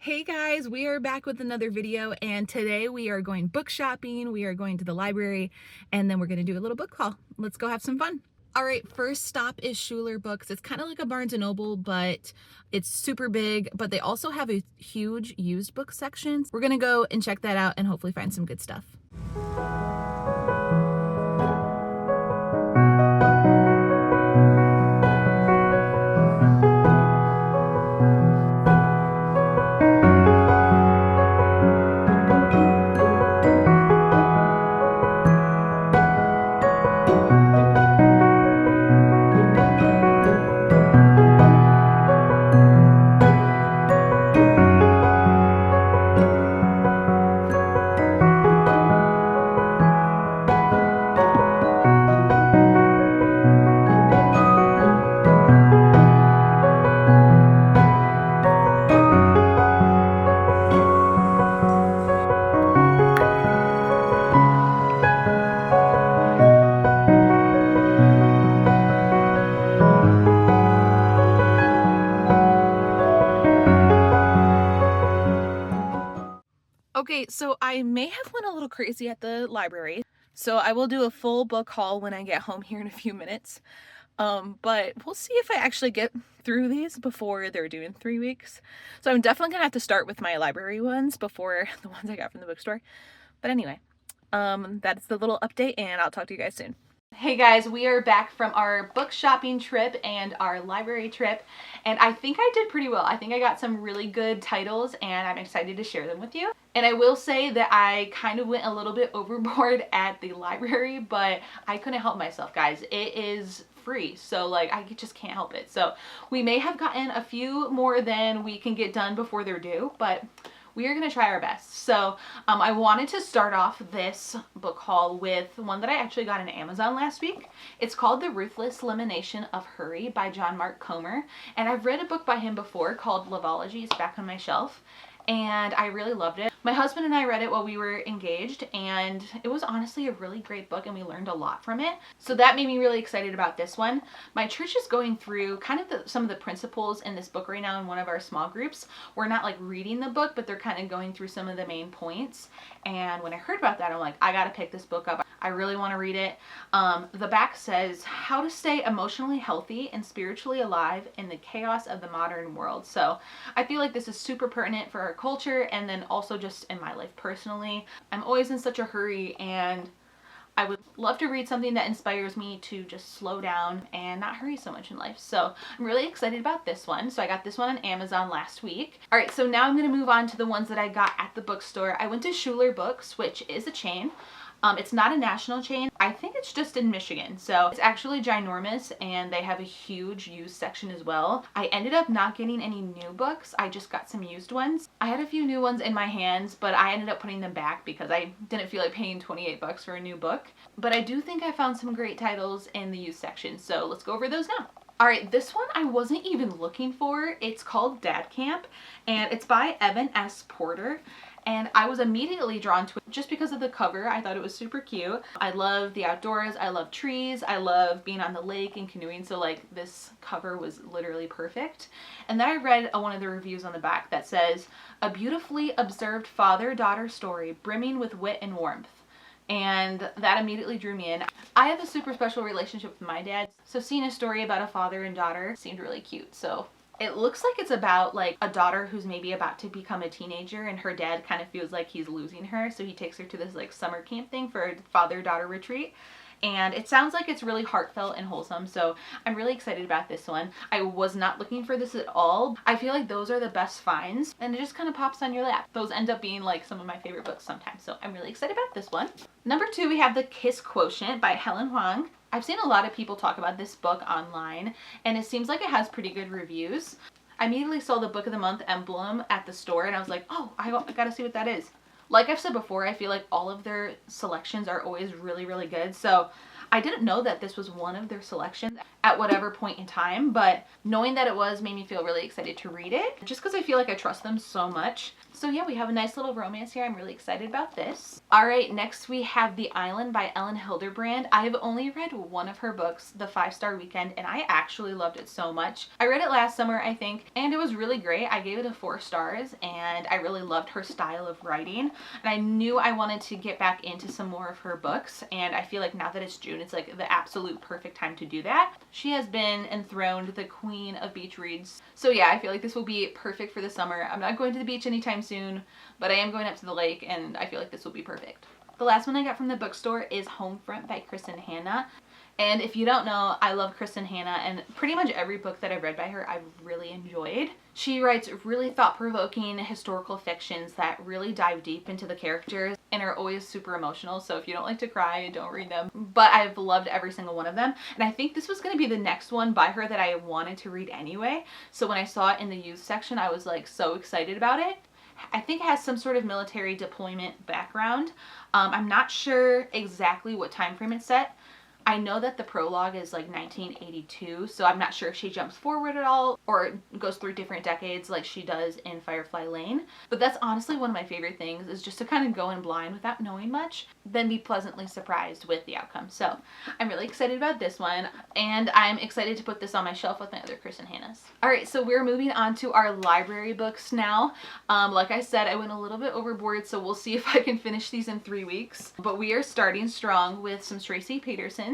Hey guys, we are back with another video, and today we are going book shopping. We are going to the library, and then we're going to do a little book haul. Let's go have some fun. All right, first stop is Schuler Books. It's kind of like a Barnes & Noble, but it's super big, but they also have a huge used book section. We're going to go and check that out and hopefully find some good stuff. Okay, so I may have went a little crazy at the library, so I will do a full book haul when I get home here in a few minutes. But we'll see if I actually get through these before they're due in 3 weeks. So I'm definitely gonna have to start with my library ones before the ones I got from the bookstore. But anyway, that's the little update, and I'll talk to you guys soon. Hey guys, we are back from our book shopping trip and our library trip, and I think I did pretty well. I think I got some really good titles, and I'm excited to share them with you. And I will say that I kind of went a little bit overboard at the library, but I couldn't help myself, guys. It is free, so like I just can't help it. So we may have gotten a few more than we can get done before they're due, but we are going to try our best. So I wanted to start off this book haul with one that I actually got on Amazon last week. It's called The Ruthless Elimination of Hurry by John Mark Comer. And I've read a book by him before called Loveology. It's back on my shelf, and I really loved it. My husband and I read it while we were engaged, and it was honestly a really great book, and we learned a lot from it. So that made me really excited about this one. My church is going through kind of some of the principles in this book right now in one of our small groups. We're not like reading the book, but they're kind of going through some of the main points. And when I heard about that, I'm like, I gotta pick this book up. I really want to read it. The back says, how to stay emotionally healthy and spiritually alive in the chaos of the modern world. So I feel like this is super pertinent for our culture, and then also just in my life personally. I'm always in such a hurry, and I would love to read something that inspires me to just slow down and not hurry so much in life. So I'm really excited about this one. So I got this one on Amazon last week. All right, so now I'm going to move on to the ones that I got at the bookstore. I went to Schuler Books, which is a chain. It's not a national chain. I think it's just in Michigan. So it's actually ginormous, and they have a huge used section as well. I ended up not getting any new books. I just got some used ones. I had a few new ones in my hands, but I ended up putting them back because I didn't feel like paying 28 bucks for a new book. But I do think I found some great titles in the used section. So let's go over those now. All right, this one I wasn't even looking for. It's called Dad Camp, and it's by Evan S. Porter. And I was immediately drawn to it just because of the cover. I thought it was super cute. I love the outdoors. I love trees. I love being on the lake and canoeing. So like this cover was literally perfect. And then I read one of the reviews on the back that says, a beautifully observed father-daughter story brimming with wit and warmth. And that immediately drew me in. I have a super special relationship with my dad, so seeing a story about a father and daughter seemed really cute. So it looks like it's about like a daughter who's maybe about to become a teenager, and her dad kind of feels like he's losing her, so he takes her to this like summer camp thing for a father-daughter retreat. And it sounds like it's really heartfelt and wholesome, so I'm really excited about this one. I was not looking for this at all. I feel like those are the best finds, and it just kind of pops on your lap. Those end up being like some of my favorite books sometimes, so I'm really excited about this one. Number 2, we have The Kiss Quotient by Helen Huong. I've seen a lot of people talk about this book online, and it seems like it has pretty good reviews. I immediately saw the Book of the Month emblem at the store, and I was like, oh, I gotta see what that is. Like I've said before, I feel like all of their selections are always really, really good. So I didn't know that this was one of their selections. at whatever point in time, but knowing that it was made me feel really excited to read it, just because I feel like I trust them so much. So yeah, we have a nice little romance here. I'm really excited about this. All right, next we have The Island by Elin Hilderbrand. I have only read one of her books, The 5-Star Weekend, and I actually loved it so much. I read it last summer, I think, and it was really great. I gave it a 4 stars, and I really loved her style of writing, and I knew I wanted to get back into some more of her books, and I feel like now that it's June, it's like the absolute perfect time to do that. She has been enthroned the queen of beach reads. So yeah, I feel like this will be perfect for the summer. I'm not going to the beach anytime soon, but I am going up to the lake, and I feel like this will be perfect. The last one I got from the bookstore is Homefront by Kristin. And if you don't know, I love Kristin, and pretty much every book that I've read by her, I've really enjoyed. She writes really thought-provoking historical fictions that really dive deep into the characters and are always super emotional. So if you don't like to cry, don't read them. But I've loved every single one of them. And I think this was going to be the next one by her that I wanted to read anyway. So when I saw it in the youth section, I was like so excited about it. I think it has some sort of military deployment background. I'm not sure exactly what time frame it's set. I know that the prologue is like 1982, so I'm not sure if she jumps forward at all or goes through different decades like she does in Firefly Lane. But that's honestly one of my favorite things, is just to kind of go in blind without knowing much, then be pleasantly surprised with the outcome. So I'm really excited about this one, and I'm excited to put this on my shelf with my other Kristin Hannahs. Alright, so we're moving on to our library books now. Like I said, I went a little bit overboard, so we'll see if I can finish these in 3 weeks. But we are starting strong with some Tracie Peterson.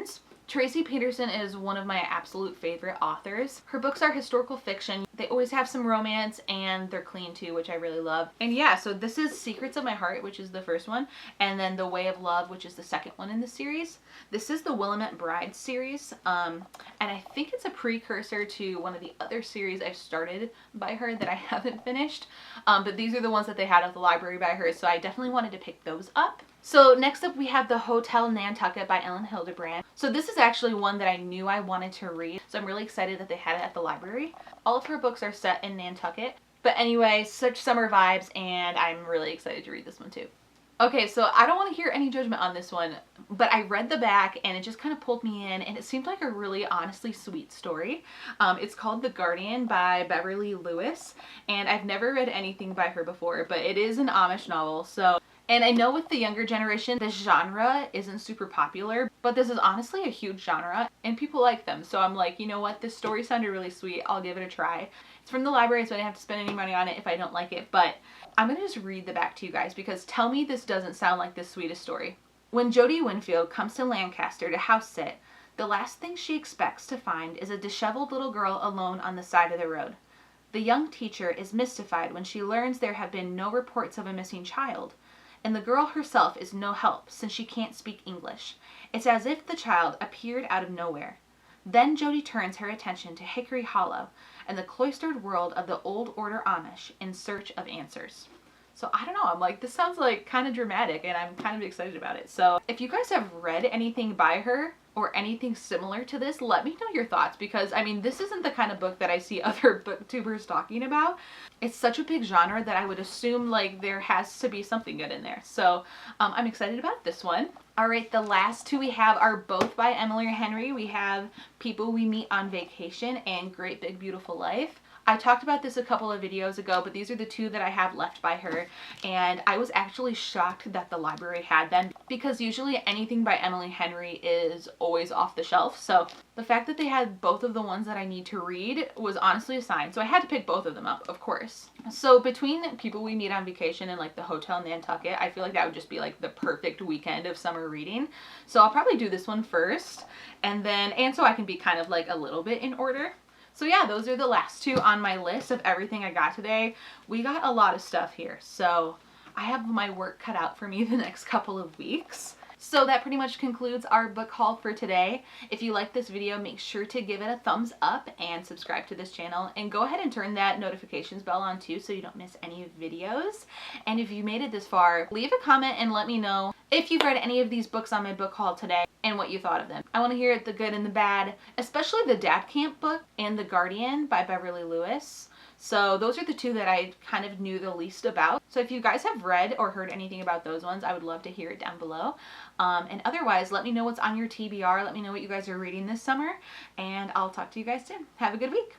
Tracie Peterson is one of my absolute favorite authors. Her books are historical fiction. They always have some romance, and they're clean too, which I really love. And yeah, so this is Secrets of My Heart, which is the first one, and then The Way of Love, which is the second one in the series. This is the Willamette Bride series, and I think it's a precursor to one of the other series I've started by her that I haven't finished. But these are the ones that they had at the library by her, so I definitely wanted to pick those up. So next up we have The Hotel Nantucket by Elin Hilderbrand. So this is actually one that I knew I wanted to read, so I'm really excited that they had it at the library. All of her books are set in Nantucket. But anyway, such summer vibes, and I'm really excited to read this one too. Okay, so I don't want to hear any judgment on this one, but I read the back and it just kind of pulled me in, and it seemed like a really honestly sweet story. It's called The Guardian by Beverly Lewis, and I've never read anything by her before, but it is an Amish novel, so... And I know with the younger generation, this genre isn't super popular, but this is honestly a huge genre, and people like them. So I'm like, you know what, this story sounded really sweet, I'll give it a try. It's from the library, so I didn't have to spend any money on it if I don't like it, but I'm gonna just read the back to you guys, because tell me this doesn't sound like the sweetest story. When Jodie Winfield comes to Lancaster to house sit, the last thing she expects to find is a disheveled little girl alone on the side of the road. The young teacher is mystified when she learns there have been no reports of a missing child. And the girl herself is no help since she can't speak English. It's as if the child appeared out of nowhere. Then Jodie turns her attention to Hickory Hollow and the cloistered world of the old order Amish in search of answers. So I don't know, I'm like, this sounds like kind of dramatic, and I'm kind of excited about it. So if you guys have read anything by her or anything similar to this, let me know your thoughts, because I mean, this isn't the kind of book that I see other booktubers talking about. It's such a big genre that I would assume like there has to be something good in there. So I'm excited about this one. All right, the last two we have are both by Emily Henry. We have People We Meet on Vacation and Great Big Beautiful Life. I talked about this a couple of videos ago, but these are the two that I have left by her, and I was actually shocked that the library had them, because usually anything by Emily Henry is always off the shelf. So the fact that they had both of the ones that I need to read was honestly a sign. So I had to pick both of them up, of course. So between People We Meet on Vacation and like The Hotel Nantucket, I feel like that would just be like the perfect weekend of summer reading. So I'll probably do this one first, and so I can be kind of like a little bit in order. So yeah, those are the last two on my list of everything I got today. We got a lot of stuff here, so I have my work cut out for me the next couple of weeks. So that pretty much concludes our book haul for today. If you like this video, make sure to give it a thumbs up and subscribe to this channel, and go ahead and turn that notifications bell on too so you don't miss any videos. And if you made it this far, leave a comment and let me know if you've read any of these books on my book haul today and what you thought of them. I want to hear the good and the bad, especially the Dad Camp book and The Guardian by Beverly Lewis. So those are the two that I kind of knew the least about. So if you guys have read or heard anything about those ones, I would love to hear it down below. And otherwise, let me know what's on your TBR. Let me know what you guys are reading this summer, and I'll talk to you guys soon. Have a good week.